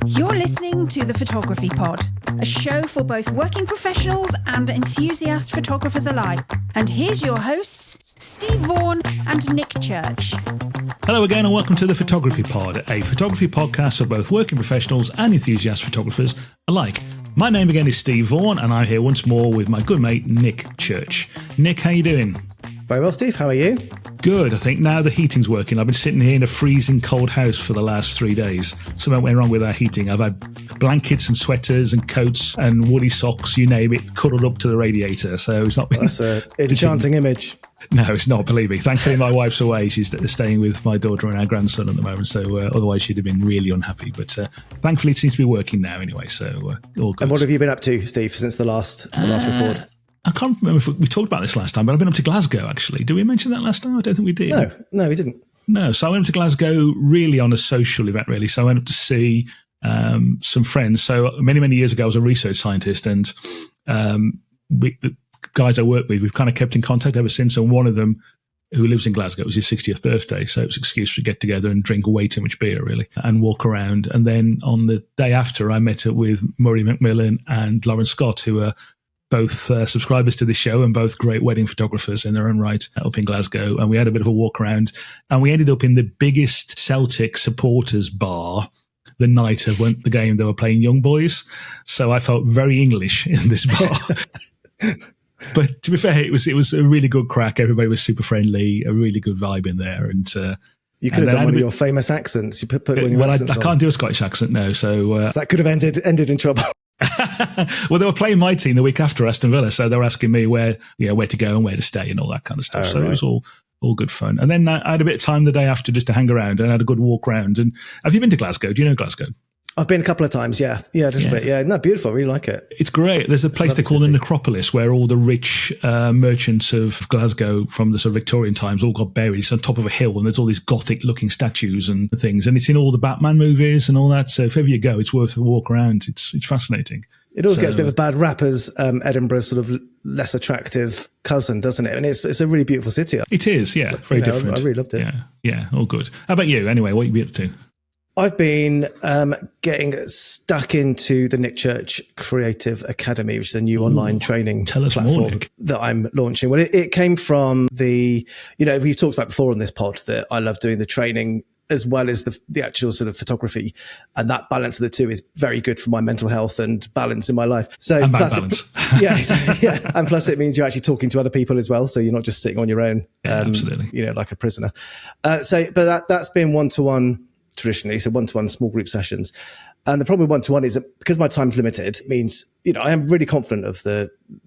You're listening to The Photography Pod, a show for both working professionals and enthusiast photographers alike. And here's your hosts, Steve Vaughan and Nick Church. Hello again and welcome to The Photography Pod, a photography podcast for both working professionals and enthusiast photographers alike. My name again is Steve Vaughan and I'm here once more with my good mate, Nick Church. Nick, how you doing? Very well, Steve. How are you? Good. I think now the heating's working. I've been sitting here in a freezing cold house for the last 3 days. Something went wrong with our heating. I've had blankets and sweaters and coats and woolly socks, you name it, cuddled up to the radiator. So it's not been... That's an enchanting image. No, it's not, believe me. Thankfully, my wife's away. She's staying with my daughter and our grandson at the moment. So otherwise, she'd have been really unhappy. But thankfully, it seems to be working now anyway. So all good. And what have you been up to, Steve, since the last record? I can't remember if we talked about this last time, but I've been up to Glasgow, actually. Did we mention that last time? I don't think we did. No, we didn't. No, so I went up to Glasgow really on a social event, really. So I went up to see some friends. So many years ago, I was a research scientist, and the guys I work with, we've kind of kept in contact ever since. And one of them, who lives in Glasgow, it was his 60th birthday. So it was an excuse to get together and drink way too much beer, really, and walk around. And then on the day after, I met up with Murray McMillan and Lauren Scott, who are both subscribers to the show and both great wedding photographers in their own right up in Glasgow. And we had a bit of a walk around and we ended up in the biggest Celtic supporters bar the night of the game they were playing Young Boys. So I felt very English in this bar. But to be fair, it was a really good crack. Everybody was super friendly, a really good vibe in there. And you could have done one of your famous accents. You put one of your accents I can't do a Scottish accent now. So that could have ended in trouble. Well, they were playing my team the week after Aston Villa, so they were asking me where to go and where to stay and all that kind of stuff. So right. It was all good fun. And then I had a bit of time the day after just to hang around and I had a good walk around. And have you been to Glasgow? Do you know Glasgow? I've been a couple of times, yeah, a little bit, yeah. No, beautiful, I really like it. It's great. There's a place they call the Necropolis where all the rich merchants of Glasgow from the sort of Victorian times all got buried. It's on top of a hill and there's all these Gothic-looking statues and things. And it's in all the Batman movies and all that. So if ever you go, it's worth a walk around. It's fascinating. It always gets a bit of a bad rap as Edinburgh's sort of less attractive cousin, doesn't it? And it's a really beautiful city. It is, yeah, very different. I really loved it. Yeah, all good. How about you? Anyway, what have you been up to? I've been getting stuck into the Nick Church Creative Academy, which is a new online training platform that I'm launching. Well, it came from we've talked about before on this pod that I love doing the training as well as the actual sort of photography. And that balance of the two is very good for my mental health and balance in my life. So and balance. Yeah. And plus it means you're actually talking to other people as well. So you're not just sitting on your own, absolutely. Like a prisoner. But that's been one-to-one traditionally, so one-to-one small group sessions. And the problem with one-to-one is that because my time's limited, it means, I am really confident of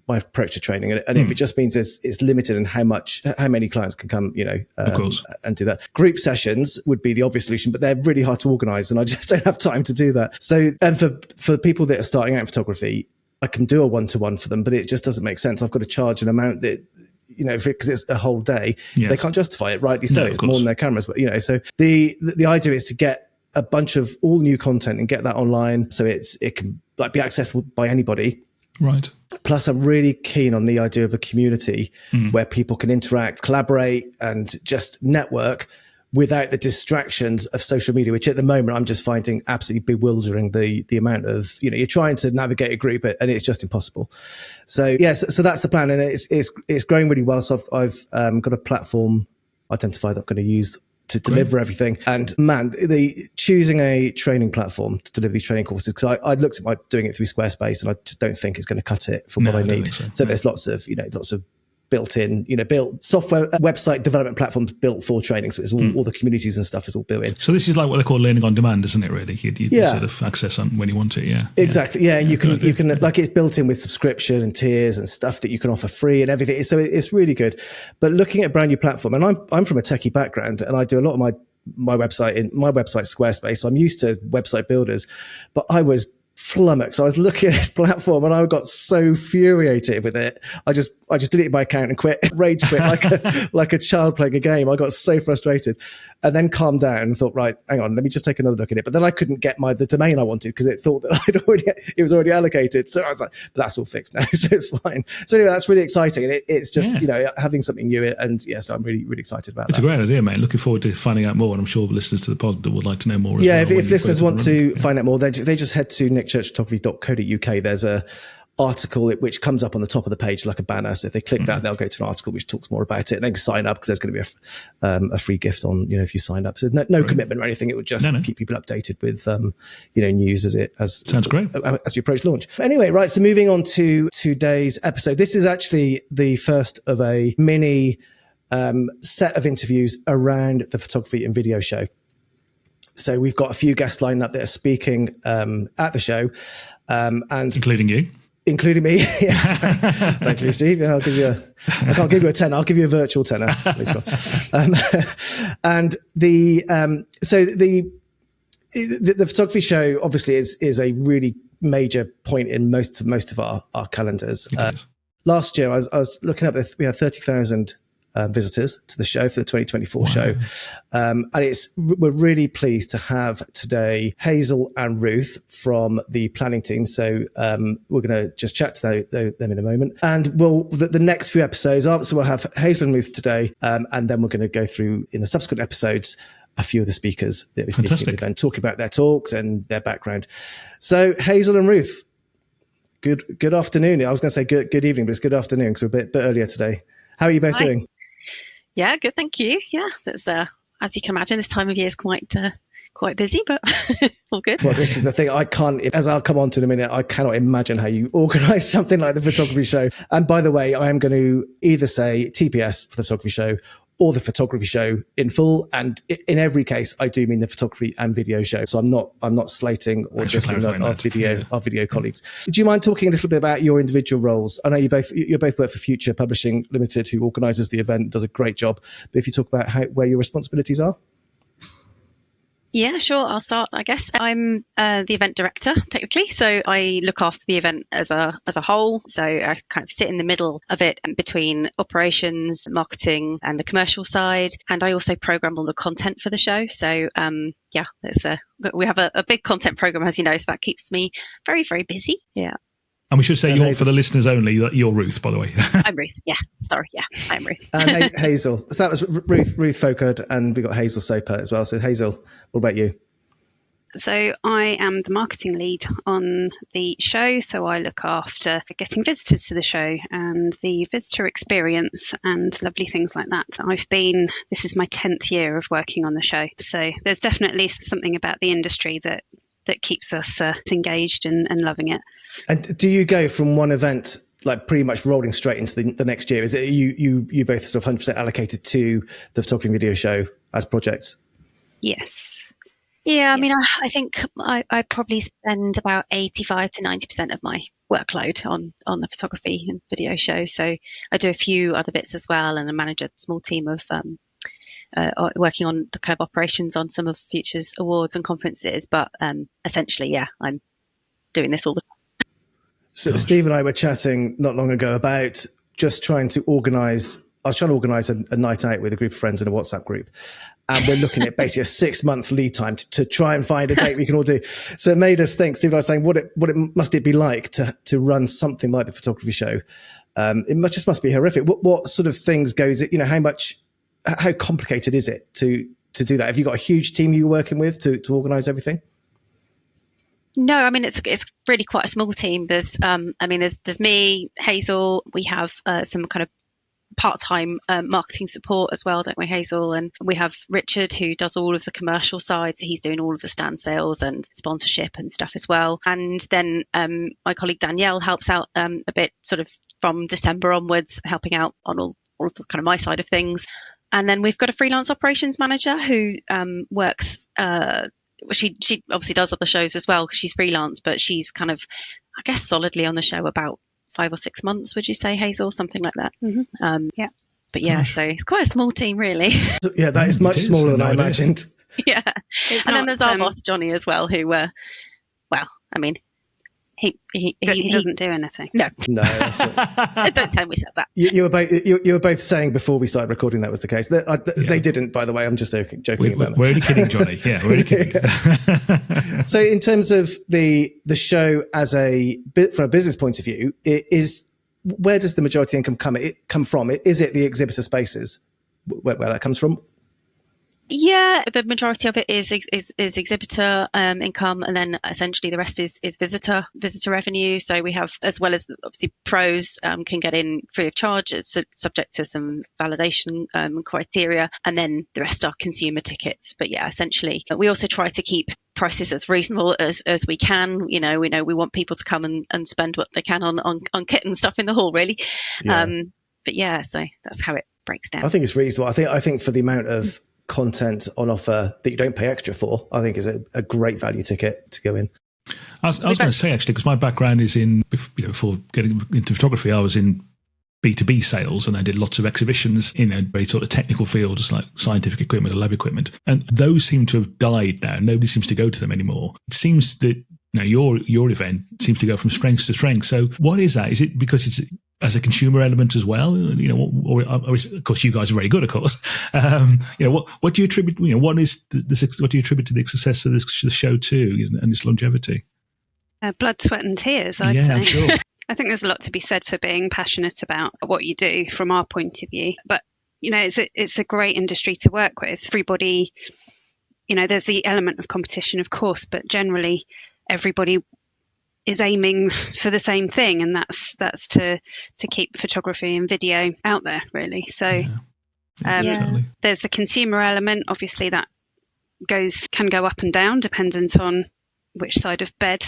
my approach to training. And it just means it's limited in how many clients can come, of course, and do that. Group sessions would be the obvious solution, but they're really hard to organize and I just don't have time to do that. So, and for people that are starting out in photography, I can do a one-to-one for them, but it just doesn't make sense. I've got to charge an amount that, because it's a whole day, they can't justify it, rightly so. It's more than their cameras, but so the idea is to get a bunch of all new content and get that online so it can be accessible by anybody. Right. Plus, I'm really keen on the idea of a community where people can interact, collaborate, and just network without the distractions of social media, which at the moment I'm just finding absolutely bewildering. The amount of, you're trying to navigate a group and it's just impossible. So so that's the plan, and it's growing really well. So I've got a platform identified that I'm going to use to deliver everything. And man, choosing a training platform to deliver these training courses, because I looked at doing it through Squarespace and I just don't think it's going to cut it for what I need. So there's lots of built-in, built software website development platforms built for training. So it's all the communities and stuff is all built in. So this is like what they call learning on demand, isn't it? Really, you sort of access on when you want it. Yeah, exactly. Yeah, and you can like it's built in with subscription and tiers and stuff that you can offer free and everything. So it's really good. But looking at a brand new platform, and I'm from a techie background, and I do a lot of my website Squarespace. So I'm used to website builders, but I was flummoxed. I was looking at this platform and I got so infuriated with it. I I just deleted my account and quit, rage quit like a child playing a game. I got so frustrated, and then calmed down and thought, right, hang on, let me just take another look at it. But then I couldn't get the domain I wanted because it thought that it was already allocated. So I was like, but that's all fixed now, so it's fine. So anyway, that's really exciting, and it's just having something new, and so I'm really, really excited about that. It's a great idea, mate. Looking forward to finding out more, and I'm sure listeners to the pod would like to know more. Yeah, if listeners want to find out more, they just head to nickchurchphotography.co.uk. There's a article which comes up on the top of the page like a banner. So if they click that, they'll go to an article which talks more about it, and they can sign up because there's going to be a free gift on if you sign up. So there's no commitment or anything. It would just keep people updated with news as sounds great as we approach launch. Anyway, right. So moving on to today's episode. This is actually the first of a mini set of interviews around the photography and video show. So we've got a few guests lined up that are speaking at the show, and including me. Yes. Thank you, Steve. I can't give you a 10. I'll give you a virtual tenner. And the photography show obviously is a really major point in most of our calendars. Last year, I was looking up, we had 30,000 visitors to the show for the 2024 show. And we're really pleased to have today Hazel and Ruth from the planning team. So we're going to just chat to them in a moment. And the next few episodes, so we'll have Hazel and Ruth today. And then we're going to go through in the subsequent episodes a few of the speakers that we're speaking at the event, talking about their talks and their background. So Hazel and Ruth, good afternoon. I was going to say good evening, but it's good afternoon because we're a bit earlier today. How are you both doing? Yeah, good, thank you. Yeah, that's as you can imagine, this time of year is quite busy, but all good. Well, this is the thing. I can't, as I'll come on to in a minute, I cannot imagine how you organise something like the photography show. And by the way, I am going to either say TPS for the photography show or the photography show in full. And in every case, I do mean the photography and video show. So I'm not slating or dissing our video colleagues. Do you mind talking a little bit about your individual roles? I know you both work for Future Publishing Limited, who organises the event, does a great job. But if you talk about where your responsibilities are. Yeah, sure. I'll start, I guess. I'm the event director, technically. So I look after the event as a whole. So I kind of sit in the middle of it and between operations, marketing and the commercial side. And I also program all the content for the show. So we have a big content program, as you know, so that keeps me very, very busy. Yeah. And we should say for the listeners only, that you're Ruth, by the way. I'm Ruth. Yeah. Sorry. Yeah, I'm Ruth. And Hazel. So that was Ruth Folkard, and we got Hazel Soper as well. So Hazel, what about you? So I am the marketing lead on the show. So I look after getting visitors to the show and the visitor experience and lovely things like that. This is my 10th year of working on the show. So there's definitely something about the industry that keeps us engaged and loving it. And do you go from one event like pretty much rolling straight into the next year? Is it you both sort of 100% allocated to the photography and video show as projects? Yes. Yeah, I mean, I think I probably spend about 85 to 90% of my workload on the photography and video show. So I do a few other bits as well, and I manage a small team of working on the kind of operations on some of Future's awards and conferences. But essentially, yeah, I'm doing this all the time. So Steve and I were chatting not long ago about just trying to organise. I was trying to organise a night out with a group of friends in a WhatsApp group. And we're looking at basically a 6-month lead time to try and find a date we can all do. So it made us think, Steve and I were saying, what it must it be like to run something like the photography show? It must be horrific. What sort of things goes it? How complicated is it to do that? Have you got a huge team you're working with to organise everything? No, I mean it's really quite a small team. There's me, Hazel. We have some kind of part-time marketing support as well, don't we, Hazel? And we have Richard, who does all of the commercial side, so he's doing all of the stand sales and sponsorship and stuff as well. And then my colleague Danielle helps out a bit sort of from December onwards, helping out on all of the kind of my side of things. And then we've got a freelance operations manager who works. She obviously does other shows as well because she's freelance, but she's kind of, I guess, solidly on the show about 5 or 6 months, would you say, Hazel? Something like that. Mm-hmm. Yeah. But yeah, so quite a small team, really. Yeah, that is much smaller than I imagined. Yeah. And then there's our boss, Johnny, as well, who, He doesn't do anything. No, that's what, don't tell me that. you were both saying before we started recording that was the case. They didn't, by the way. I'm just joking about that. We're only kidding, Johnny. Yeah, we're only kidding. So, in terms of the show as from a business point of view, where does the majority income come from? Is it the exhibitor spaces where that comes from? Yeah, the majority of it is exhibitor income, and then essentially the rest is visitor revenue. So we have, as well as obviously pros can get in free of charge, subject to some validation criteria, and then the rest are consumer tickets. But yeah, essentially we also try to keep prices as reasonable as we can. We know we want people to come and spend what they can on kit and stuff in the hall, really. Yeah. But yeah, so that's how it breaks down. I think it's reasonable. I think for the amount of content on offer that you don't pay extra for, I think is a great value ticket to go in. I was going to say, actually, because my background is in, before getting into photography, I was in B2B sales, and I did lots of exhibitions in very sort of technical fields like scientific equipment or lab equipment. And those seem to have died now. Nobody seems to go to them anymore. It seems that your event seems to go from strength to strength. So what is that? Is it because it's as a consumer element as well? Or of course you guys are very good, of course. What do you attribute? What do you attribute to the success of the show to, and its longevity? Blood, sweat, and tears. I'd say. I'm sure. I think there's a lot to be said for being passionate about what you do from our point of view. But it's a great industry to work with. Everybody, there's the element of competition, of course, but generally everybody is aiming for the same thing, and that's to keep photography and video out there, really. So Totally. There's the consumer element. Obviously that can go up and down dependent on which side of bed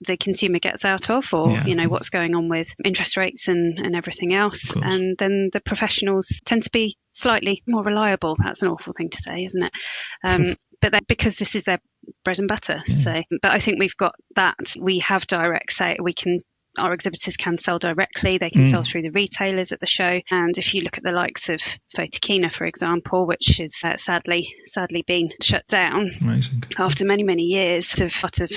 the consumer gets out of, or what's going on with interest rates and everything else. And then the professionals tend to be slightly more reliable. That's an awful thing to say, isn't it? But because this is their bread and butter. So, but I think we've got that. We have direct sale. Our exhibitors can sell directly. They can sell through the retailers at the show. And if you look at the likes of Folkard, for example, which is sadly been shut down after many, many years, part of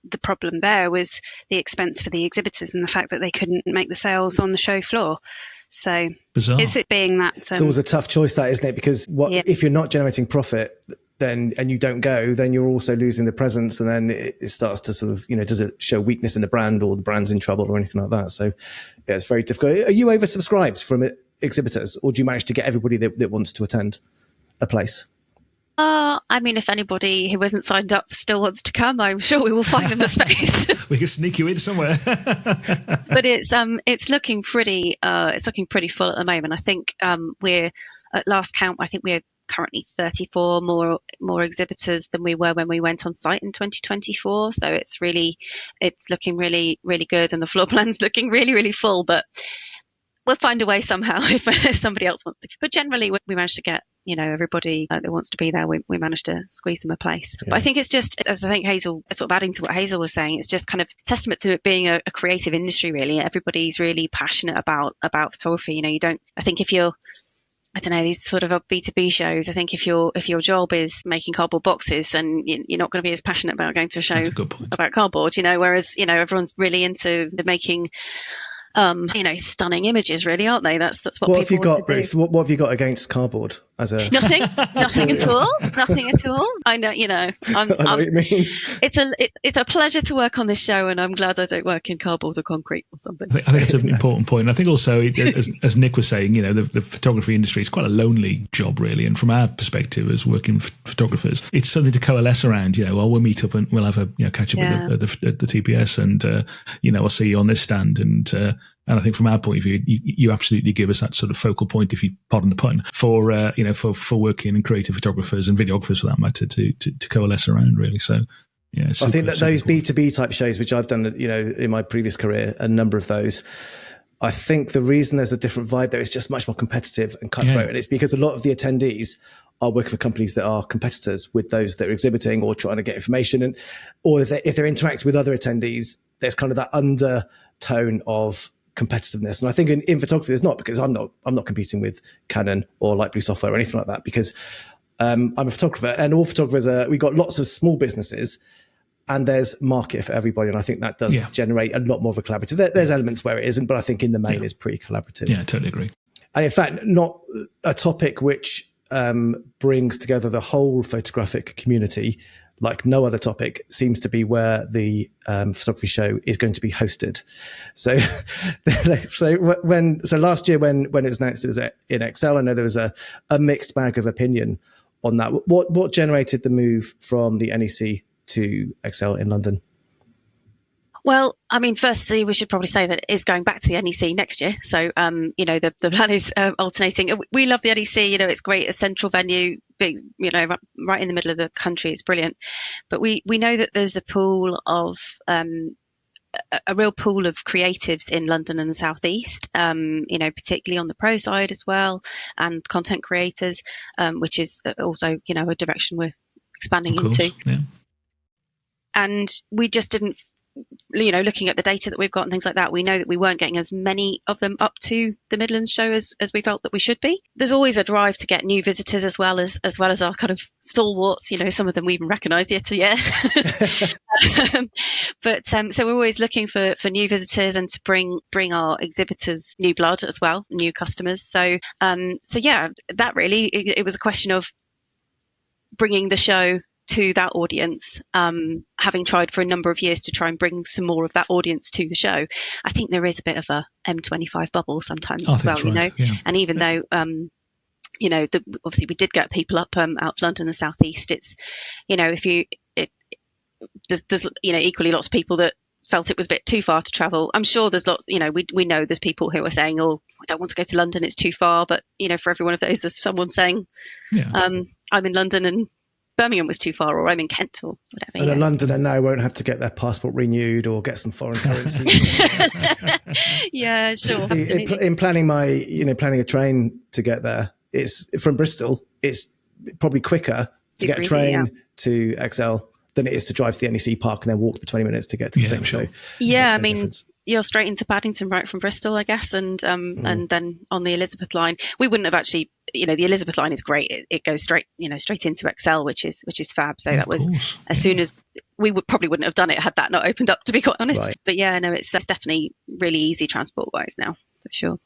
the problem there was the expense for the exhibitors and the fact that they couldn't make the sales on the show floor. So bizarre. Is it being that? It's always a tough choice, that, isn't it? Because if you're not generating profit, then and you don't go, then you're also losing the presence, and then it starts to sort of, does it show weakness in the brand, or the brand's in trouble, or anything like that? So yeah, it's very difficult. Are you oversubscribed from exhibitors, or do you manage to get everybody that wants to attend a place? I mean, if anybody who wasn't signed up still wants to come, I'm sure we will find them a space. We can sneak you in somewhere. But it's looking pretty full at the moment. I think we're at last count. I think we're currently 34 more exhibitors than we were when we went on site in 2024. So it's looking really, really good, and the floor plan's looking really, really full. But we'll find a way somehow if somebody else wants to. But generally, we managed to get everybody that wants to be there. We managed to squeeze them a place. Yeah. But I think it's just, as I think Hazel, sort of adding to what Hazel was saying, it's just kind of testament to it being a creative industry. Really, everybody's really passionate about photography. I think if you're, I don't know, these sort of B2B shows, I think if your job is making cardboard boxes, then you're not going to be as passionate about going to a show about cardboard, whereas, everyone's really into the making, stunning images, really, aren't they? That's what people have you got, want to Ruth? do. What have you got against cardboard as a nothing at all. Nothing at all. I know, I know what you mean. It's a pleasure to work on this show, and I'm glad I don't work in cardboard or concrete or something. I think that's an important point. I think also, as Nick was saying, the photography industry is quite a lonely job, really. And from our perspective as working photographers, it's something to coalesce around. We'll meet up and we'll have a catch up at the TPS, and I'll see you on this stand, and I think from our point of view, you absolutely give us that sort of focal point, if you pardon the pun, for working and creative photographers and videographers, for that matter, to coalesce around, really. So yeah, I think that those B2B type shows, which I've done, in my previous career, a number of those, I think the reason there's a different vibe there is just much more competitive and cutthroat, and it's because a lot of the attendees are working for companies that are competitors with those that are exhibiting or trying to get information, or if they're interacting with other attendees, there's kind of that undertone of competitiveness. And I think in photography there's not, because I'm not competing with Canon or Light Blue software or anything like that, because I'm a photographer, and all photographers we got lots of small businesses and there's market for everybody. And I think that does generate a lot more of a collaborative. There's elements where it isn't, but I think in the main it's pretty collaborative. Yeah, I totally agree. And in fact, not a topic which brings together the whole photographic community like no other topic seems to be where the photography show is going to be hosted. So, so last year when it was announced it was in Excel, I know there was a mixed bag of opinion on that. What generated the move from the NEC to Excel in London? Well, I mean, firstly, we should probably say that it is going back to the NEC next year. So, the plan is alternating. We love the NEC. It's great, a central venue, big, right in the middle of the country. It's brilliant. But we know that there's a pool of a real pool of creatives in London and the South East, particularly on the pro side as well, and content creators, which is also, a direction we're expanding into. Yeah. And we just didn't, looking at the data that we've got and things like that, we know that we weren't getting as many of them up to the Midlands show as we felt that we should be. There's always a drive to get new visitors as well as our kind of stalwarts. Some of them we even recognise year to year. But so we're always looking for new visitors and to bring our exhibitors new blood as well, new customers. So yeah, that really it was a question of bringing the show to that audience, having tried for a number of years to try and bring some more of that audience to the show. I think there is a bit of a M25 bubble sometimes as well, right. Yeah. And even though, obviously we did get people up out of London and the South East, it's, there's equally lots of people that felt it was a bit too far to travel. I'm sure there's lots, we know there's people who are saying, oh, I don't want to go to London, it's too far. But, for every one of those, there's someone saying, I'm in London and Birmingham was too far, or I'm in Kent, or whatever. And a Londoner now won't have to get their passport renewed or get some foreign currency. Yeah, sure. In planning planning a train to get there, it's from Bristol. It's probably quicker to get a train to XL than it is to drive to the NEC Park and then walk the 20 minutes to get to the thing. Sure. So yeah, I mean, difference. You're straight into Paddington right from Bristol, I guess, and then on the Elizabeth line, we wouldn't have actually. The Elizabeth line is great. It goes straight into XL, which is fab. So that was as soon as we probably wouldn't have done it had that not opened up, to be quite honest. Right. But yeah, no, it's definitely really easy transport wise now, for sure.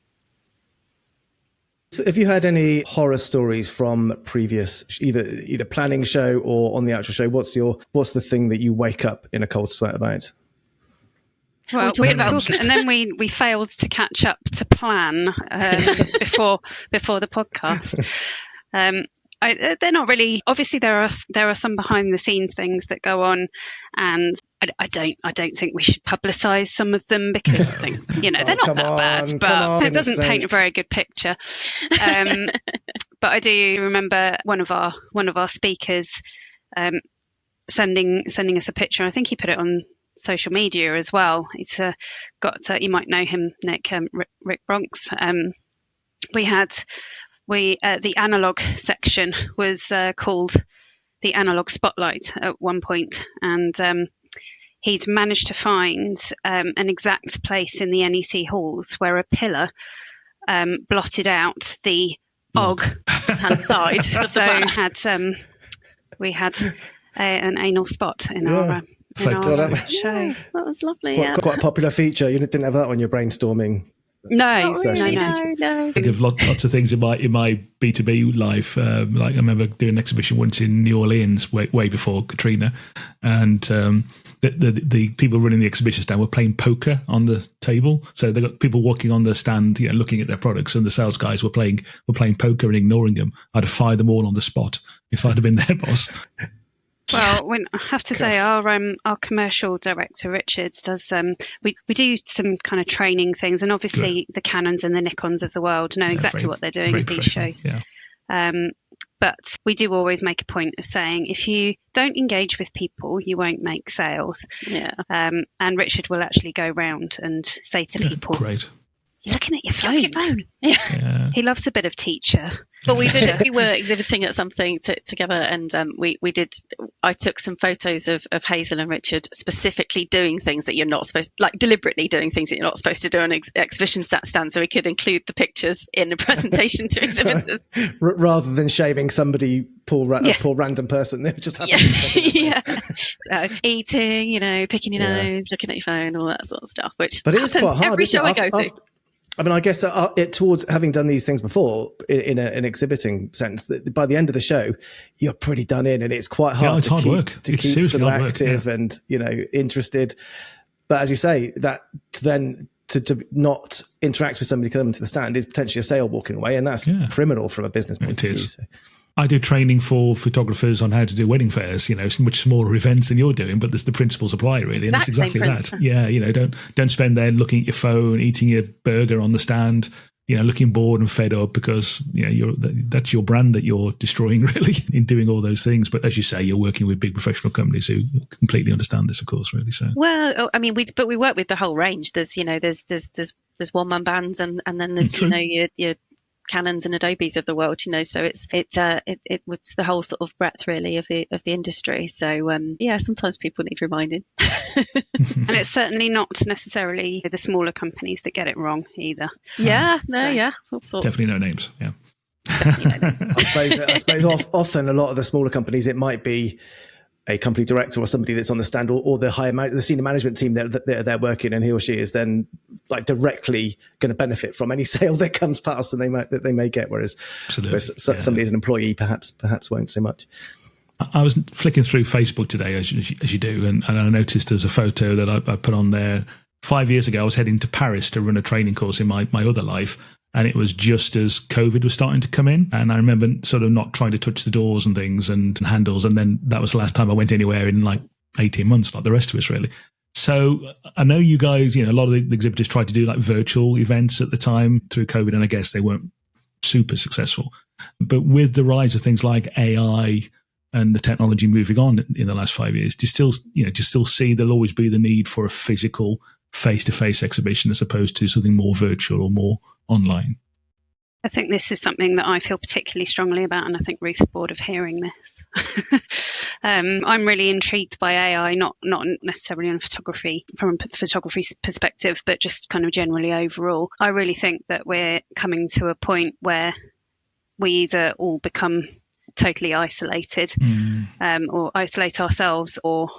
So have you had any horror stories from previous either planning show or on the actual show? What's the thing that you wake up in a cold sweat about? Well, and then we failed to catch up to plan before the podcast. They're not really. Obviously, there are some behind the scenes things that go on, and I don't think we should publicise some of them because I think they're not that bad, but it doesn't paint a very good picture. But I do remember one of our speakers sending us a picture. I think he put it on social media as well. It's got you might know him, Nick, Rick Bronx. The analog section was called the Analog Spotlight at one point, and he'd managed to find an exact place in the NEC halls where a pillar blotted out the OG hand side. So we had an anal spot in our show. That was lovely. Quite a popular feature. You didn't have that on your brainstorming. No. I think of lots of things in my B2B life. Like I remember doing an exhibition once in New Orleans way before Katrina, and the people running the exhibition stand were playing poker on the table. So they got people walking on the stand, looking at their products, and the sales guys were playing poker and ignoring them. I'd have fired them all on the spot if I'd have been their boss. Well, I have to say, our commercial director Richards does. We do some kind of training things, and obviously the Canons and the Nikons of the world know exactly what they're doing at these shows. Yeah. But we do always make a point of saying, if you don't engage with people, you won't make sales. Yeah. And Richard will actually go round and say to people, great. You're looking at your phone. Yeah. He loves a bit of teacher. But we were exhibiting at something together, and I took some photos of Hazel and Richard specifically doing things that you're not supposed, like deliberately doing things that you're not supposed to do on an exhibition stand, so we could include the pictures in the presentation to exhibitors. Rather than shaving somebody, poor random person, they just have eating, picking your nose, looking at your phone, all that sort of stuff. But it is quite hard. Every show I go to. I mean, I guess towards having done these things before in an exhibiting sense, that by the end of the show, you're pretty done in, and it's quite hard to keep sort of active and interested. But as you say, that to not interact with somebody coming to the stand is potentially a sale walking away, and that's criminal from a business point of view. So. I do training for photographers on how to do wedding fairs, much smaller events than you're doing, but the principles apply really. And it's exactly that. Yeah. Don't spend there looking at your phone, eating your burger on the stand, looking bored and fed up because, that's your brand that you're destroying really in doing all those things. But as you say, you're working with big professional companies who completely understand this, of course, really. So, well, I mean, we work with the whole range. There's, there's one man bands and then there's, your Canons and Adobes of the world, so it's the whole sort of breadth really of the industry. So sometimes people need reminding. And it's certainly not necessarily the smaller companies that get it wrong either. All sorts. Definitely no names. Yeah. I suppose often a lot of the smaller companies, it might be a company director or somebody that's on the stand, or the senior management team that they're working, and he or she is then like directly going to benefit from any sale that comes past and they may get, whereas somebody as an employee perhaps won't so much. I was flicking through Facebook today, as you do, and I noticed there's a photo that I put on there. 5 years ago, I was heading to Paris to run a training course in my other life. And it was just as COVID was starting to come in. And I remember sort of not trying to touch the doors and things and handles. And then that was the last time I went anywhere in like 18 months, like the rest of us really. So I know you guys, a lot of the exhibitors tried to do like virtual events at the time through COVID. And I guess they weren't super successful. But with the rise of things like AI and the technology moving on in the last 5 years, do you still see there'll always be the need for a physical face-to-face exhibition as opposed to something more virtual or more online? I think this is something that I feel particularly strongly about, and I think Ruth's bored of hearing this. I'm really intrigued by AI, not necessarily on photography, from a photography perspective, but just kind of generally overall. I really think that we're coming to a point where we either all become totally isolated, or isolate ourselves, or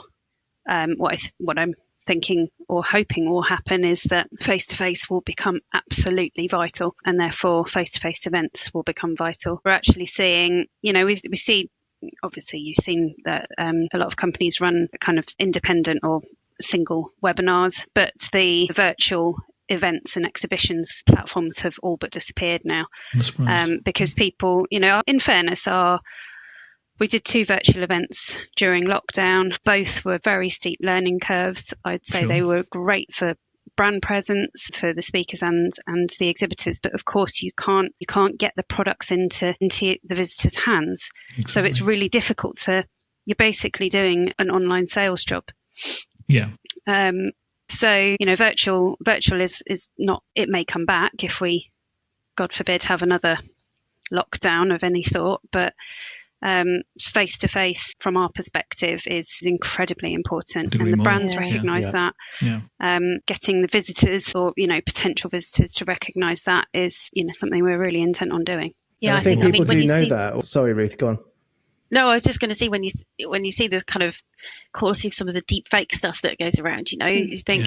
what I'm thinking or hoping will happen is that face-to-face will become absolutely vital, and therefore face-to-face events will become vital. We're actually seeing, we see, obviously you've seen that a lot of companies run kind of independent or single webinars, but the virtual events and exhibitions platforms have all but disappeared now, because people, in fairness, we did 2 virtual events during lockdown. Both were very steep learning curves. I'd say They were great for brand presence for the speakers and the exhibitors, but of course you can't get the products into the visitors' hands. Exactly. So it's really difficult you're basically doing an online sales job. Yeah. So virtual is not. It may come back if we, God forbid, have another lockdown of any sort, but face-to-face from our perspective is incredibly important, and the brands recognise that. Getting the visitors or potential visitors to recognise that is something we're really intent on doing. I think people do know that. Sorry, Ruth, go on. No, I was just going to say when you see the kind of quality of some of the deep fake stuff that goes around, you think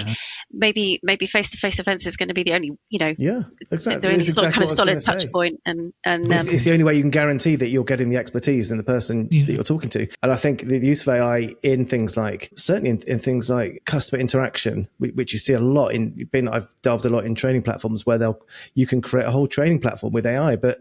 maybe face-to-face events is going to be the only, exactly. the only sort of kind of solid touch point, and it's the only way you can guarantee that you're getting the expertise in the person that you're talking to. And I think the use of AI in things like, certainly in things like customer interaction, which you see a lot I've delved a lot in training platforms where you can create a whole training platform with AI, but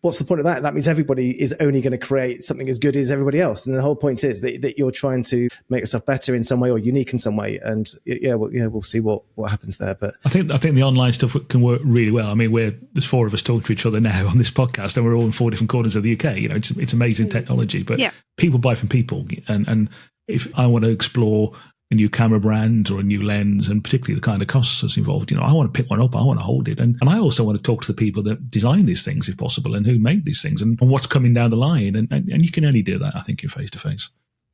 what's the point of that? That means everybody is only going to create something as good as everybody else. And the whole point is that you're trying to make yourself better in some way or unique in some way. And we'll see what happens there. But I think the online stuff can work really well. I mean, there's 4 of us talking to each other now on this podcast, and we're all in 4 different corners of the UK. It's amazing technology, but people buy from people. And if I want to explore new camera brand or a new lens, and particularly the kind of costs that's involved. I want to pick one up, I want to hold it. And I also want to talk to the people that design these things, if possible, and who make these things and what's coming down the line. And you can only do that, I think, in face-to-face.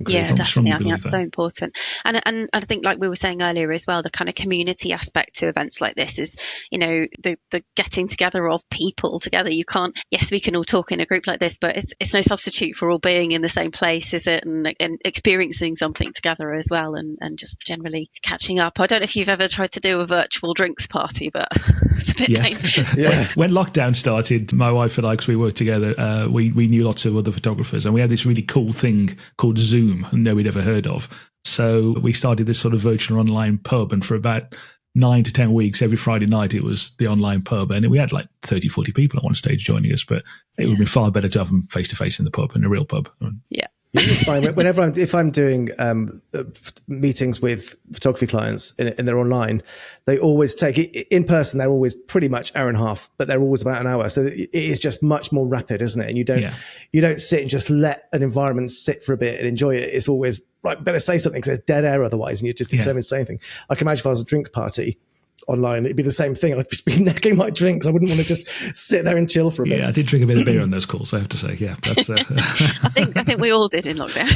Yeah, definitely. I think that's so important. And I think, like we were saying earlier as well, the kind of community aspect to events like this is, the getting together of people together. You can't, yes, we can all talk in a group like this, but it's no substitute for all being in the same place, is it? And experiencing something together as well, and just generally catching up. I don't know if you've ever tried to do a virtual drinks party, but it's a bit painful. Yeah. When lockdown started, my wife and I, because we worked together, we knew lots of other photographers, and we had this really cool thing called Zoom, nobody'd ever heard of. So we started this sort of virtual online pub, and for about 9 to 10 weeks, every Friday night, it was the online pub, and we had like 30, 40 people on one stage joining us, but it would have been far better to have them face-to-face in the pub, in a real pub. Yeah. It's fine. If I'm doing meetings with photography clients and they're online, they always take it in person. They're always pretty much hour and a half, but they're always about an hour. So it is just much more rapid, isn't it? And you don't sit and just let an environment sit for a bit and enjoy it. It's always right. Better say something because there's dead air otherwise, and you're just determined to say anything. I can imagine if I was a drink party online, it'd be the same thing. I'd just be necking my drinks. I wouldn't want to just sit there and chill for a bit. Yeah, I did drink a bit of beer on those calls, I have to say. Yeah, that's, I think we all did in lockdown.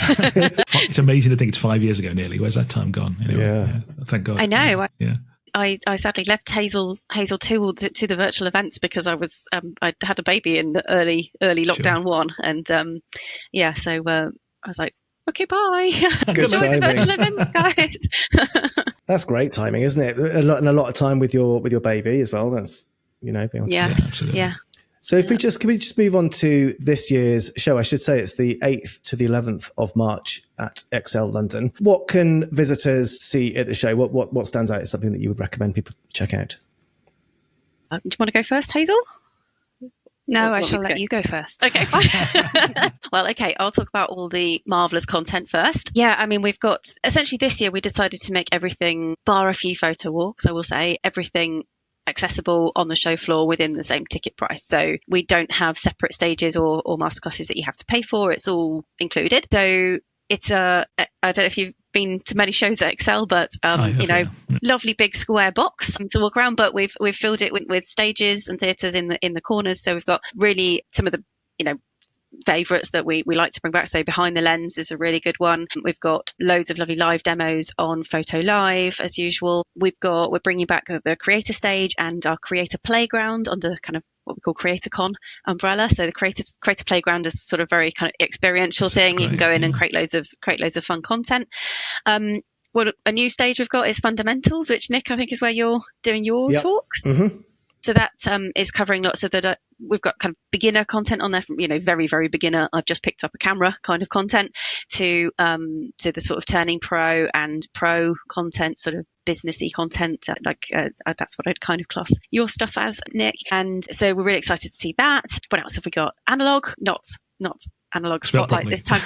It's amazing to think it's 5 years ago nearly. Where's that time gone? Yeah. Thank God. I know. Yeah. I sadly left Hazel to the virtual events because I was I had a baby in the early lockdown one, and so I was like, okay, bye. Good timing. Events, guys. That's great timing, isn't it? A lot of time with your baby as well. That's being able to yes, yeah. So can we just move on to this year's show? I should say it's the 8th to the 11th of March at Excel London. What can visitors see at the show? What stands out as something that you would recommend people check out? Do you want to go first, Hazel? No, I shall let you go first. Okay, fine. Well, okay, I'll talk about all the marvellous content first. Yeah, I mean, we've got, essentially this year we decided to make everything, bar a few photo walks, I will say, everything accessible on the show floor within the same ticket price. So we don't have separate stages or masterclasses that you have to pay for. It's all included. So it's I don't know if you've been to many shows at Excel, but lovely big square box to walk around. But we've filled it with stages and theatres in the corners. So we've got really some of the favourites that we like to bring back. So Behind the Lens is a really good one. We've got loads of lovely live demos on Photo Live as usual. We're bringing back the creator stage and our creator playground under kind of what we call CreatorCon umbrella. So the creator playground is sort of very kind of experiential thing. You can go in and create loads of fun content. What a new stage we've got is Fundamentals, which Nick, I think, is where you're doing your talks. Mm-hmm. So that is covering lots of the. We've got kind of beginner content on there from very, very beginner. I've just picked up a camera kind of content to the sort of turning pro and pro content, sort of businessy content. That's what I'd kind of class your stuff as, Nick. And so we're really excited to see that. What else have we got? Analog, not analog spotlight this time.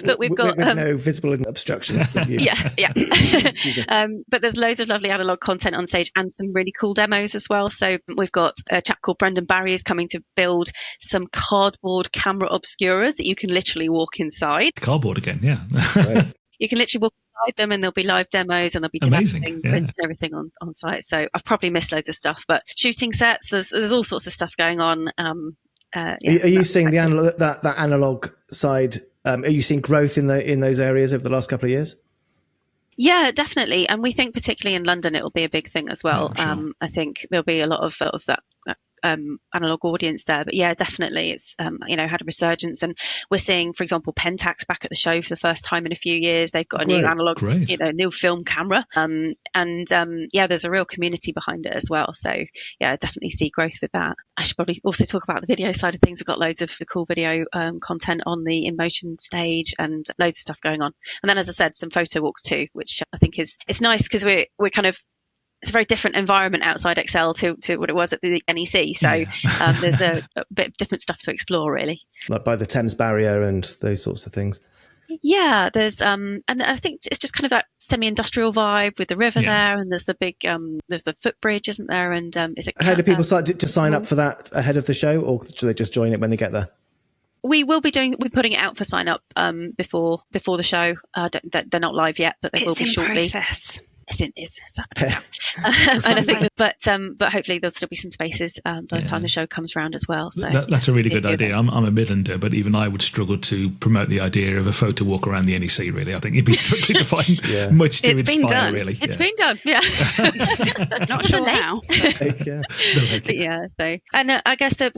But we've got with no visible obstructions. Yeah. But there's loads of lovely analog content on stage and some really cool demos as well. So we've got a chap called Brendan Barry is coming to build some cardboard camera obscuras that you can literally walk inside. Cardboard again, yeah. Right. You can literally walk inside them and there'll be live demos and there'll be developing prints and everything on site. So I've probably missed loads of stuff, but shooting sets, there's all sorts of stuff going on. Are you seeing the analog side? Are you seeing growth in those areas over the last couple of years? Yeah, definitely, and we think particularly in London it will be a big thing as well. Yeah, sure. I think there'll be a lot of that analog audience there, but yeah, definitely it's had a resurgence, and we're seeing, for example, Pentax back at the show for the first time in a few years. They've got a new analog, new film camera, there's a real community behind it as well. So yeah, I definitely see growth with that. I should probably also talk about the video side of things. We've got loads of the cool video content on the In Motion stage and loads of stuff going on. And then, as I said, some photo walks too, which I think it's nice because we're kind of, it's a very different environment outside Excel to what it was at the NEC. So there's a bit of different stuff to explore, really. Like by the Thames Barrier and those sorts of things. Yeah, there's and I think it's just kind of that semi-industrial vibe with the river there, and there's the big there's the footbridge, isn't there? And is it? How do people start to sign up for that ahead of the show, or do they just join it when they get there? We will be we're putting it out for sign up before the show. They're not live yet, but they will be shortly. Process. It's happening now. But hopefully there'll still be some spaces by the time the show comes around as well. So that's a really good idea. I'm a Midlander, but even I would struggle to promote the idea of a photo walk around the NEC. Really, I think you'd be struggling to find much to inspire. Really, it's been done. Yeah, not sure how. So and I guess that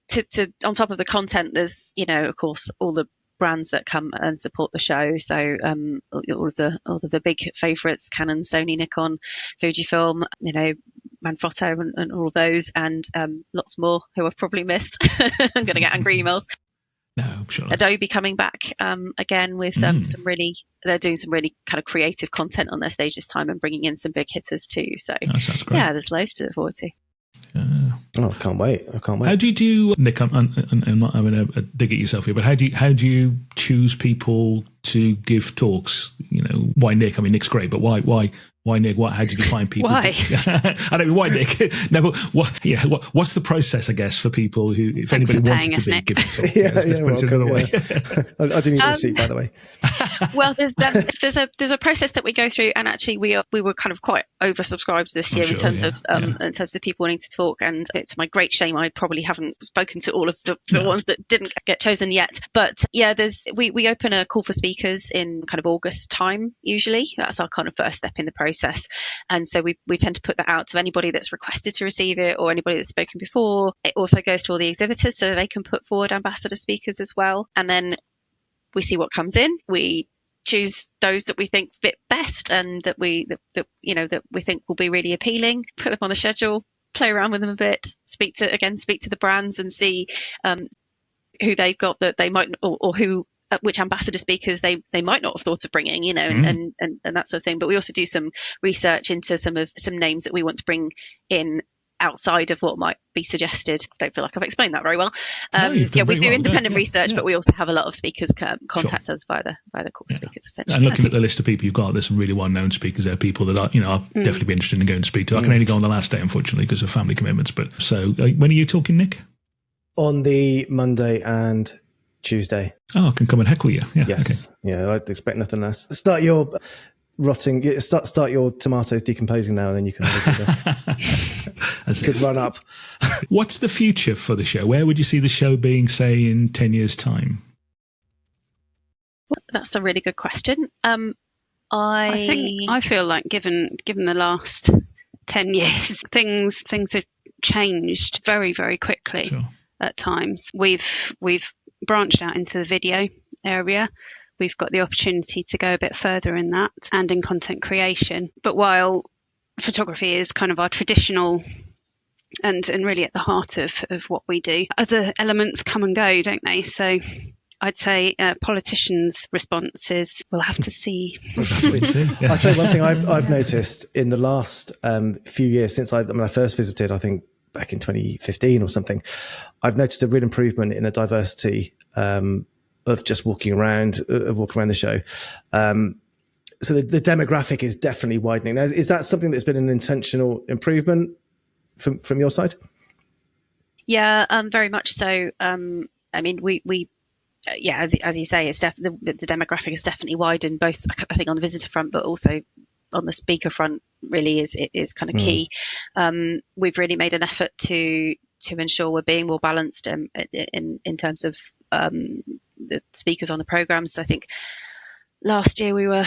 to on top of the content, there's of course all the brands that come and support the show. So all of the big favourites, Canon, Sony, Nikon, Fujifilm, Manfrotto and all of those, and lots more who I've probably missed. I'm going to get angry emails. No, I'm sure. Adobe coming back again with they're doing some really kind of creative content on their stage this time and bringing in some big hitters too. So that sounds great. Yeah, there's loads to look forward to. I can't wait. How do you do, Nick? I'm not having a dig at yourself here, but how do you choose people to give talks? Why Nick? I mean, Nick's great, but why Nick? How did you find people? Why? I don't mean why Nick. No, but what's the process? I guess for people who, if Thanks anybody wanted to be giving talks, I didn't even see, by the way. Well, there's a process that we go through, and actually we were kind of quite oversubscribed this year in terms of people wanting to talk, and to my great shame, I probably haven't spoken to all of the ones that didn't get chosen yet. But yeah, we open a call for speakers in kind of August time usually. That's our kind of first step in the process, and so we tend to put that out to anybody that's requested to receive it or anybody that's spoken before. It also goes to all the exhibitors so they can put forward ambassador speakers as well, and then we see what comes in. We choose those that we think fit best and that we think will be really appealing, put them on the schedule, play around with them a bit, speak to the brands and see who they've got that they might, or who, which ambassador speakers they might not have thought of bringing, and that sort of thing. But we also do some research into some names that we want to bring in outside of what might be suggested. I don't feel like I've explained that very well. We do independent research, but we also have a lot of speakers contact us via the call speakers, essentially. And looking at the list of people you've got, there's some really well-known speakers there, people that are, I'll definitely be interested in going to speak to. I can only go on the last day, unfortunately, because of family commitments. But so, when are you talking, Nick? On the Monday and Tuesday. Oh, I can come and heckle you. Yeah, yes. Okay. Yeah, I'd expect nothing less. Start your tomatoes decomposing now, and then you can have a good run up. What's the future for the show? Where would you see the show being, say, in 10 years' time? That's a really good question. I feel like given the last 10 years, things have changed very, very quickly. Sure. At times. We've branched out into the video area. We've got the opportunity to go a bit further in that and in content creation. But while photography is kind of our traditional and really at the heart of what we do, other elements come and go, don't they? So I'd say politicians' responses, we'll have to see. I'll tell you one thing I've noticed in the last few years since I first visited, I think back in 2015 or something, I've noticed a real improvement in the diversity of just walking around the show. So the demographic is definitely widening. Now, is that something that's been an intentional improvement from your side? Yeah, very much so. I mean, as you say, it's the demographic has definitely widened, both I think on the visitor front, but also on the speaker front. Really is kind of key. We've really made an effort to ensure we're being more balanced in terms of the speakers on the programs. So I think last year we were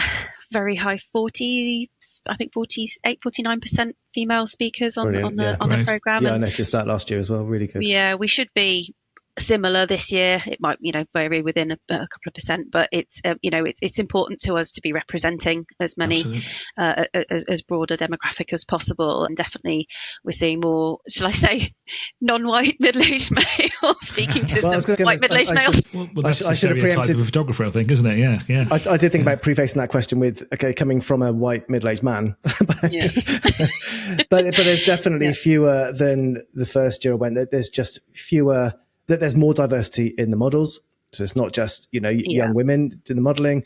very high 40s, I think 49% female speakers on the program. Yeah, I noticed that last year as well. Really good. Yeah, we should be similar this year. It might vary within a couple of percent, but it's it's important to us to be representing as many as broad a demographic as possible, and definitely we're seeing more, shall I say, non-white middle-aged males speaking to white middle-aged males. I should have preempted the photographer, I think, isn't it? Yeah. I did think about prefacing that question with coming from a white middle-aged man, but there's definitely fewer than the first year I went. There's just fewer. That there's more diversity in the models, So it's not just, young women doing the modeling,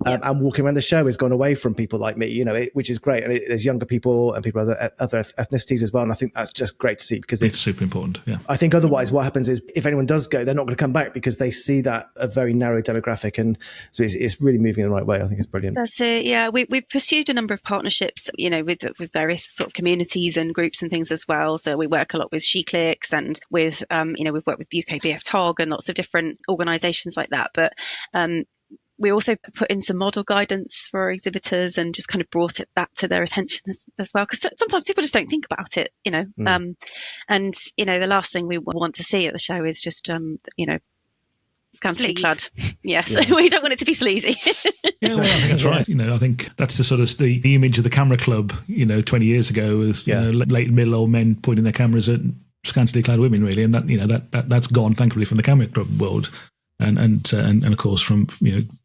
and walking around the show has gone away from people like me, which is great. And there's younger people and people of other ethnicities as well. And I think that's just great to see, because it's super important. Yeah. I think otherwise what happens is if anyone does go, they're not going to come back because they see that a very narrow demographic. And so it's really moving in the right way. I think it's brilliant. That's it. Yeah. We've pursued a number of partnerships, with various sort of communities and groups and things as well. So we work a lot with She Clicks and with, we've worked with UKBF TOG and lots of different organisations like that. But we also put in some model guidance for our exhibitors and just kind of brought it back to their attention as well. Because sometimes people just don't think about it, And, the last thing we want to see at the show is just, scantily clad. Yes, yeah. We don't want it to be sleazy. Yeah, well, I think that's right. I think that's the sort of the image of the camera club, 20 years ago was late and middle old men pointing their cameras at scantily clad women, really, and that's gone, thankfully, from the camera club world, and of course from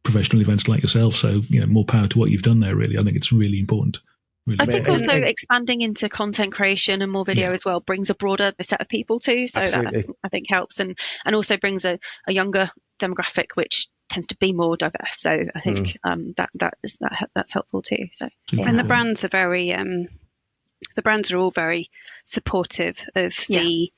professional events like yourself. So more power to what you've done there. Really, I think it's really important. Really. I think also expanding into content creation and more video as well brings a broader set of people too. So that I think helps, and also brings a younger demographic, which tends to be more diverse. So I think that's helpful too. So and the brands are very the brands are all very supportive of the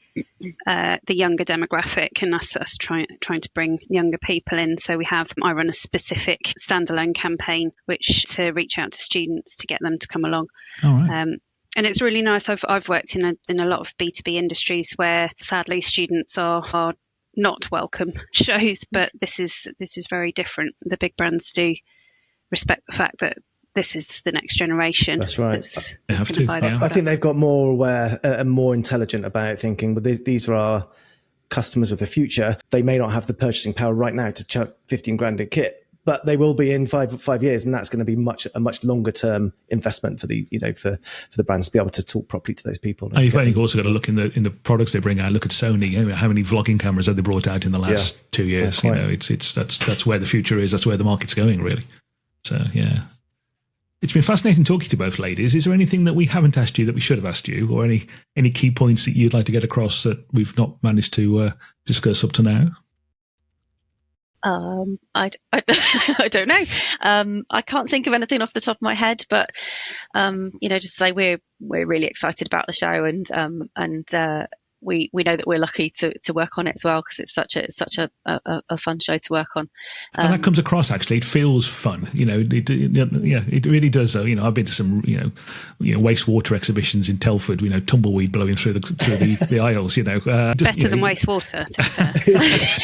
younger demographic and us trying to bring younger people in. So I run a specific standalone campaign which to reach out to students to get them to come along. All right. And it's really nice. I've worked in a lot of B2B industries where sadly students are not welcome shows, but this is very different. The big brands do respect the fact that this is the next generation. That's right. That's going to buy their I think they've got more aware and more intelligent about thinking, but these are our customers of the future. They may not have the purchasing power right now to chuck 15 grand a kit, but they will be in five years, and that's going to be a much longer term investment for the for the brands to be able to talk properly to those people. And you've also got to look in the products they bring out. Look at Sony. How many vlogging cameras have they brought out in the last 2 years? That's where the future is. That's where the market's going, really. So yeah. It's been fascinating talking to both ladies. Is there anything that we haven't asked you that we should have asked you, or any key points that you'd like to get across that we've not managed to discuss up to now? I don't know. I can't think of anything off the top of my head, but just say we're really excited about the show, and we know that we're lucky to work on it as well, because it's such a fun show to work on. And that comes across, actually. It feels fun. It really does. Though. I've been to some wastewater exhibitions in Telford. Tumbleweed blowing through the aisles. Better than wastewater.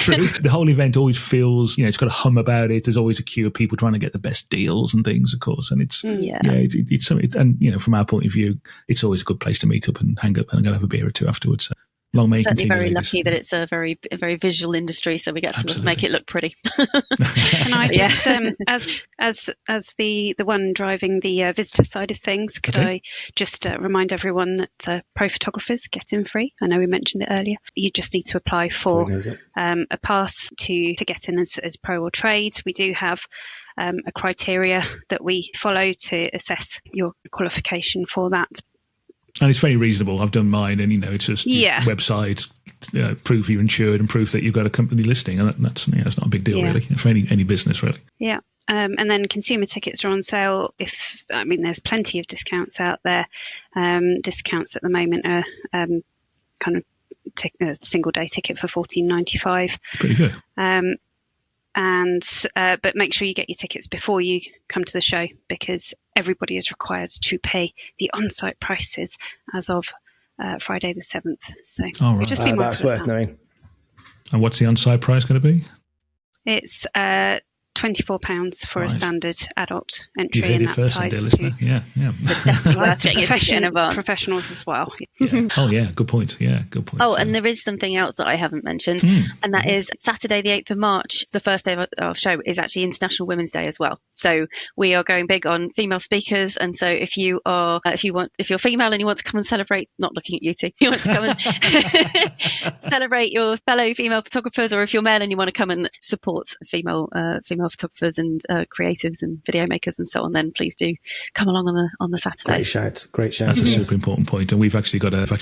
True. The whole event always feels it's got a hum about it. There's always a queue of people trying to get the best deals and things, of course. And it's it's something. And from our point of view, it's always a good place to meet up and hang up and go have a beer or two afterwards. So. Long may certainly continue, very ladies. Lucky that it's a very visual industry, so we get to make it look pretty. And I just, as the one driving the visitor side of things, could I just remind everyone that pro photographers get in free? I know we mentioned it earlier. You just need to apply for a pass to get in as pro or trade. We do have a criteria that we follow to assess your qualification for that. And it's very reasonable. I've done mine, and it's just website, proof you're insured, and proof that you've got a company listing, and that's it's not a big deal really for any business really. Yeah, and then consumer tickets are on sale. There's plenty of discounts out there. Discounts at the moment are kind of a single day ticket for $14.95. Pretty good. But make sure you get your tickets before you come to the show, because everybody is required to pay the on-site prices as of Friday the 7th. So just be mindful that's worth knowing. And what's the on-site price going to be? It's £24 for a standard adult entry. You heard it first, dear listener. Professionals as well. Yeah. Oh yeah, good point. Oh, and there is something else that I haven't mentioned, and that is Saturday the 8th of March, the first day of our show, is actually International Women's Day as well. So we are going big on female speakers, and so if you're female and you want to come and celebrate, not looking at you two, you want to come and celebrate your fellow female photographers, or if you're male and you want to come and support female photographers and creatives and video makers and so on, then please do come along on the Saturday. Great shout. That's a super important point, and we've actually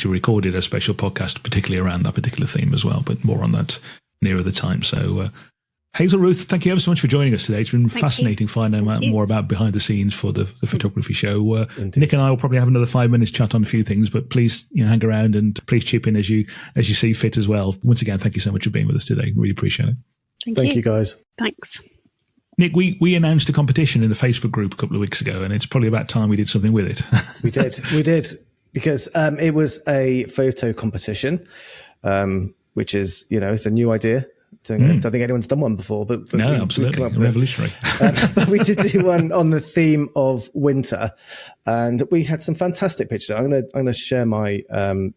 recorded a special podcast particularly around that particular theme as well, but more on that nearer the time. So Hazel, Ruth, thank you ever so much for joining us today. It's been Thank fascinating finding out more about behind the scenes for the photography show. Nick and I will probably have another 5 minutes chat on a few things, but please hang around and please chip in as you see fit as well. Once again, thank you so much for being with us today. Really appreciate it. Thank you guys. Thanks. Nick, we announced a competition in the Facebook group a couple of weeks ago, and it's probably about time we did something with it. We did, because it was a photo competition, which is, it's a new idea. I don't think anyone's done one before, but no, absolutely revolutionary. But we did do one on the theme of winter, and we had some fantastic pictures. I'm gonna share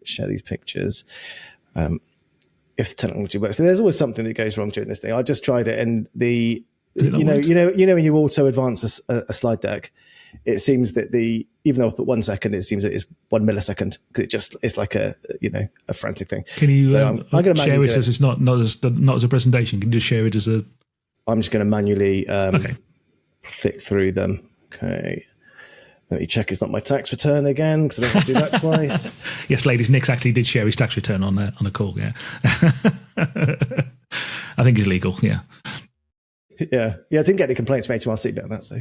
share these pictures. If the technology works, but there's always something that goes wrong during this thing. I just tried it, and when you auto advance a slide deck, it seems that even though I put 1 second, it seems that it's 1 millisecond, because it's like a frantic thing. Can you I'm going to share it as it's not as a presentation? Can you just share it as a? I'm just going to manually flick through them. Okay. Let me check it's not my tax return again, because I don't have to do that twice. Yes, ladies, Nick actually did share his tax return on a call. Yeah, I think it's legal. Yeah. Yeah. I didn't get any complaints from HMRC about that. So,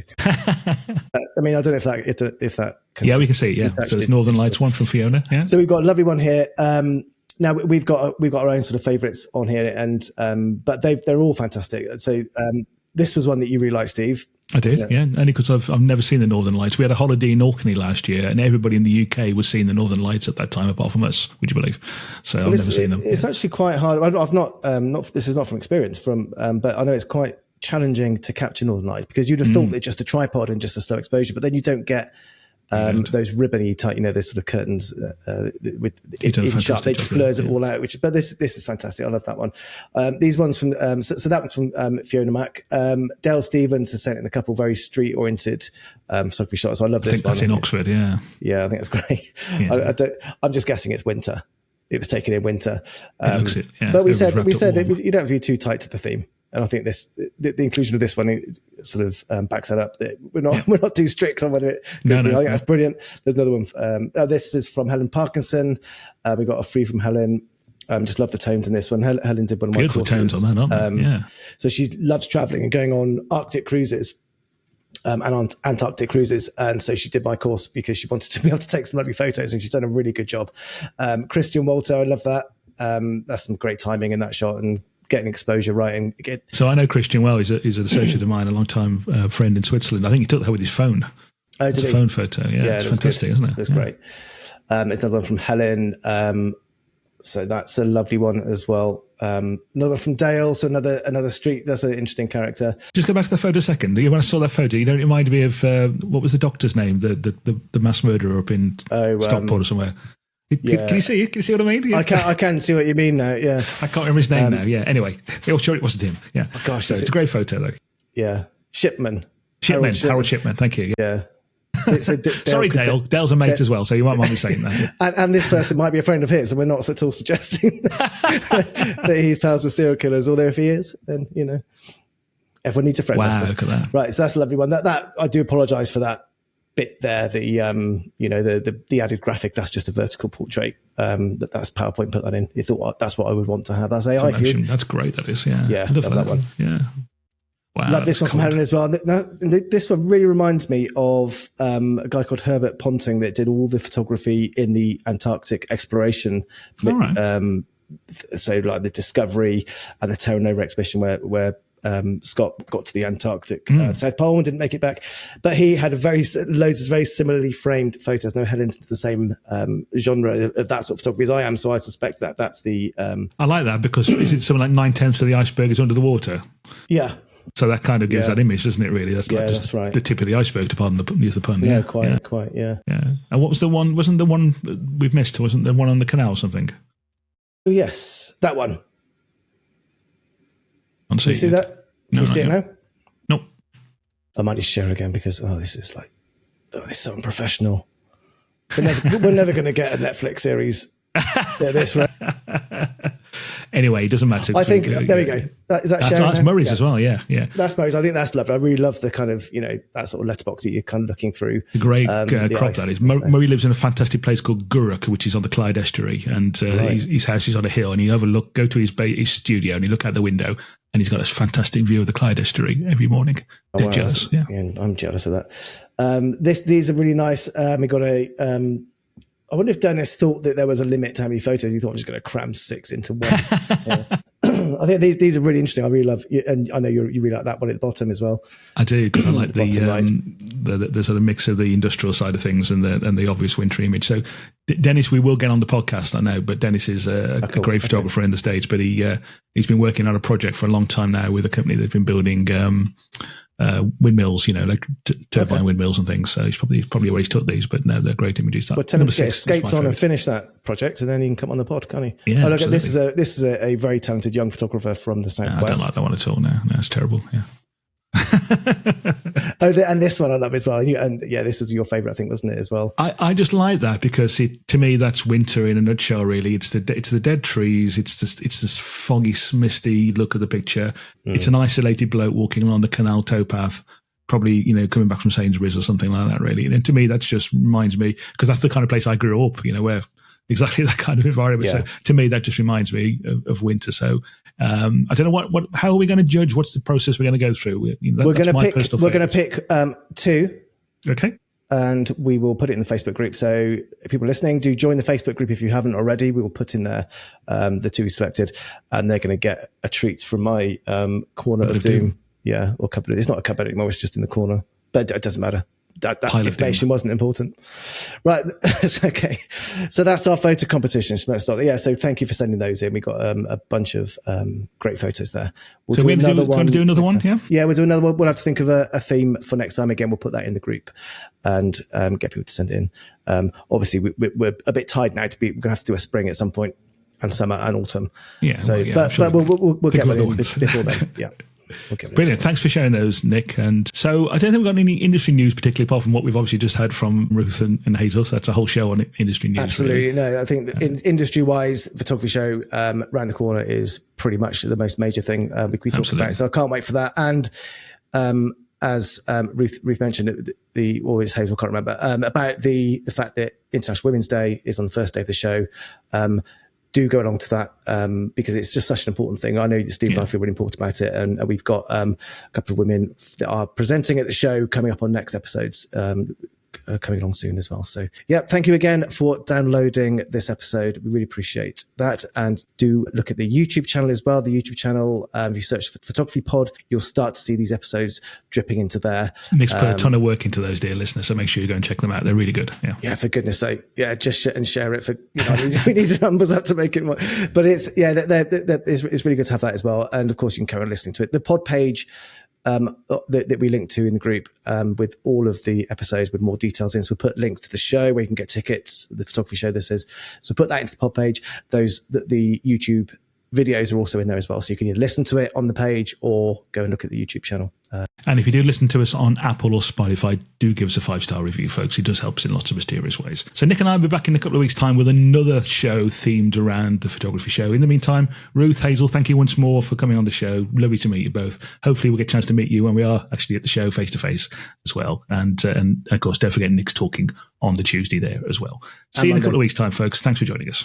I mean, I don't know if that. Yeah, we can see it. Yeah, so it's Northern Lights one from Fiona. Yeah. So we've got a lovely one here. Now we've got our own sort of favourites on here, and but they're all fantastic. So this was one that you really liked, Steve. I did, yeah, only because I've never seen the Northern Lights. We had a holiday in Orkney last year, and everybody in the UK was seeing the Northern Lights at that time, apart from us. Would you believe? So I've never seen them. It's actually quite hard. I've not. This is not from experience, but I know it's quite challenging to capture Northern Lights, because you'd have thought that just a tripod and just a slow exposure, but then you don't get those ribbony type, those sort of curtains in shot. They just blurs it all out. But this is fantastic. I love that one. These ones from so that one's from Fiona Mack. Dale Stevens has sent in a couple very street oriented photography shots. So I love this one. That's in Oxford. Yeah, I think that's great. Yeah. I'm just guessing it's winter. It was taken in winter. But we said that you don't have to be too tight to the theme. And I think the inclusion of this one sort of backs that up. That we're not too strict on whether it. I think that's brilliant. There's another one. This is from Helen Parkinson. We got a free from Helen. Just love the tones in this one. Helen did one of my courses. Beautiful tones on that, aren't they? Yeah. So she loves traveling and going on Arctic cruises. And on Antarctic cruises, and so she did my course because she wanted to be able to take some lovely photos, and she's done a really good job. Christian Walter, I love that. That's some great timing in that shot and getting exposure right. And again, so I know Christian well. He's an associate of mine, a long time friend in Switzerland. I think he took that with his phone. Oh, it's a phone photo. Yeah, it's fantastic, isn't it? That's great. There's another one from Helen. So that's a lovely one as well. Another one from Dale. So another street. That's an interesting character. Just go back to the photo a second. When I saw that photo, you don't remind me of what was the doctor's name? The mass murderer up in Stockport or somewhere. Can you see it? Can you see what I mean? Yeah. I can see what you mean now. Yeah. I can't remember his name now. Yeah. Anyway, sure it wasn't him. Yeah. Oh gosh, so it's a great photo though. Yeah. Shipman. Harold Shipman. Thank you. Yeah. Sorry, Dale. Dale's a mate as well, so you might mind me saying that. And this person might be a friend of his, and we're not at all suggesting that he pals with serial killers. Although if he is, then everyone needs a friend. Wow, look at that. Right, so that's a lovely one. That I do apologise for that bit there. The added graphic. That's just a vertical portrait. That's PowerPoint. Put that in. You thought that's what I would want to have. That's AI for you. That's great. That is. Yeah. Yeah. Love that one. Yeah. Wow, love this one from Helen as well. This one really reminds me of a guy called Herbert Ponting that did all the photography in the Antarctic exploration. All right. So like the Discovery and the Terra Nova expedition where Scott got to the Antarctic South Pole and didn't make it back. But he had loads of very similarly framed photos. Now Helen's into the same genre of that sort of photography as I am, so I suspect that's the... I like that because is it something like 9/10 of the iceberg is under the water? Yeah. So that kind of gives that image, doesn't it, really? That's like just that's right. The tip of the iceberg, to use the pun. Yeah, quite, yeah. And what was the one, wasn't the one we've missed, wasn't there one on the canal or something? Oh, yes, that one. Can you see that? Can you see it now? Nope. I might just share again because, this is this is so unprofessional. We're never going to get a Netflix series. This, right? Anyway, it doesn't matter. I think there we go. Is that Sharon? That's Murray's as well. Yeah. That's Murray's. I think that's lovely. I really love the kind of, that sort of letterbox that you're kind of looking through. The great crop that is. Murray lives in a fantastic place called Gurrock, which is on the Clyde estuary, and his house is on a hill. And you go to his studio, and you look out the window, and he's got this fantastic view of the Clyde estuary every morning. Dead jealous. Yeah, I'm jealous of that. These are really nice. We got I wonder if Dennis thought that there was a limit to how many photos. He thought, I'm just going to cram 6 into one. I think these are really interesting. I really love, and I know you really like that one at the bottom as well. I do, because I like the sort of mix of the industrial side of things and the obvious winter image. So, Dennis, we will get on the podcast, I know, but Dennis is a great photographer in the States, but he's been working on a project for a long time now with a company that's been building windmills, like turbine windmills and things. So he's probably where he's took these, but no, they're great images. Well, tell him to get his skates on and finish that project, and then he can come on the pod, can't he? Yeah, look, this is a very talented young photographer from the Southwest. I don't like that one at all. No, it's terrible. Yeah. And this one I love as well. This was your favourite, I think, wasn't it, as well? I just like that because to me that's winter in a nutshell. Really, it's the dead trees. It's this foggy, misty look of the picture. It's an isolated bloke walking along the canal towpath, probably coming back from Sainsbury's or something like that. Really, and to me that just reminds me, because that's the kind of place I grew up. Where exactly that kind of environment. Yeah. So to me, that just reminds me of winter. So I don't know how are we going to judge? What's the process we're going to go through? We're going to pick 2. Okay. And we will put it in the Facebook group. So people listening, do join the Facebook group if you haven't already. We will put in there the 2 we selected, and they're going to get a treat from my corner of doom. Yeah, or cupboard. It's not a cupboard anymore. It's just in the corner, but it doesn't matter. That information wasn't important. Right. Okay. So that's our photo competition. So let's start. Yeah. So thank you for sending those in. We got a bunch of great photos there. We'll do another one. Do another one? Yeah. Yeah. We'll do another one. We'll have to think of a theme for next time. Again, we'll put that in the group and get people to send it in. Obviously, we're a bit tied now. We're going to have to do a spring at some point, and summer and autumn. Yeah. So, but we'll get one in before then. Yeah. Okay, brilliant. Thanks for sharing those, Nick. And so I don't think we've got any industry news, particularly apart from what we've obviously just had from Ruth and Hazel. So that's a whole show on industry news. Absolutely. Really. No, I think industry-wise, photography show round the corner is pretty much the most major thing we talk about. So I can't wait for that. And as Ruth mentioned, or is Hazel, can't remember, about the fact that International Women's Day is on the first day of the show. Do go along to that because it's just such an important thing. I know Steve and I feel really important about it, and we've got a couple of women that are presenting at the show coming up on next episodes, coming along soon as well. So yeah, thank you again for downloading this episode. We really appreciate that, and do look at the YouTube channel as well. The YouTube channel, if you search for Photography Pod, you'll start to see these episodes dripping into there. Nick's put a ton of work into those, dear listeners, so make sure you go and check them out. They're really good. Yeah, for goodness sake. Yeah, just share it. For we need the numbers up to make it more. But it's really good to have that as well. And of course, you can carry on listening to it. The pod page that we link to in the group with all of the episodes with more details in. So we'll put links to the show where you can get tickets, the photography show this is. So put that into the pod page. The YouTube videos are also in there as well. So you can either listen to it on the page or go and look at the YouTube channel. And if you do listen to us on Apple or Spotify, do give us a 5-star review, folks. It does help us in lots of mysterious ways. So Nick and I will be back in a couple of weeks' time with another show themed around the photography show. In the meantime, Ruth, Hazel, thank you once more for coming on the show. Lovely to meet you both. Hopefully we'll get a chance to meet you when we are actually at the show face-to-face as well. And of course, don't forget Nick's talking on the Tuesday there as well. See you in a couple of weeks' time, folks. Thanks for joining us.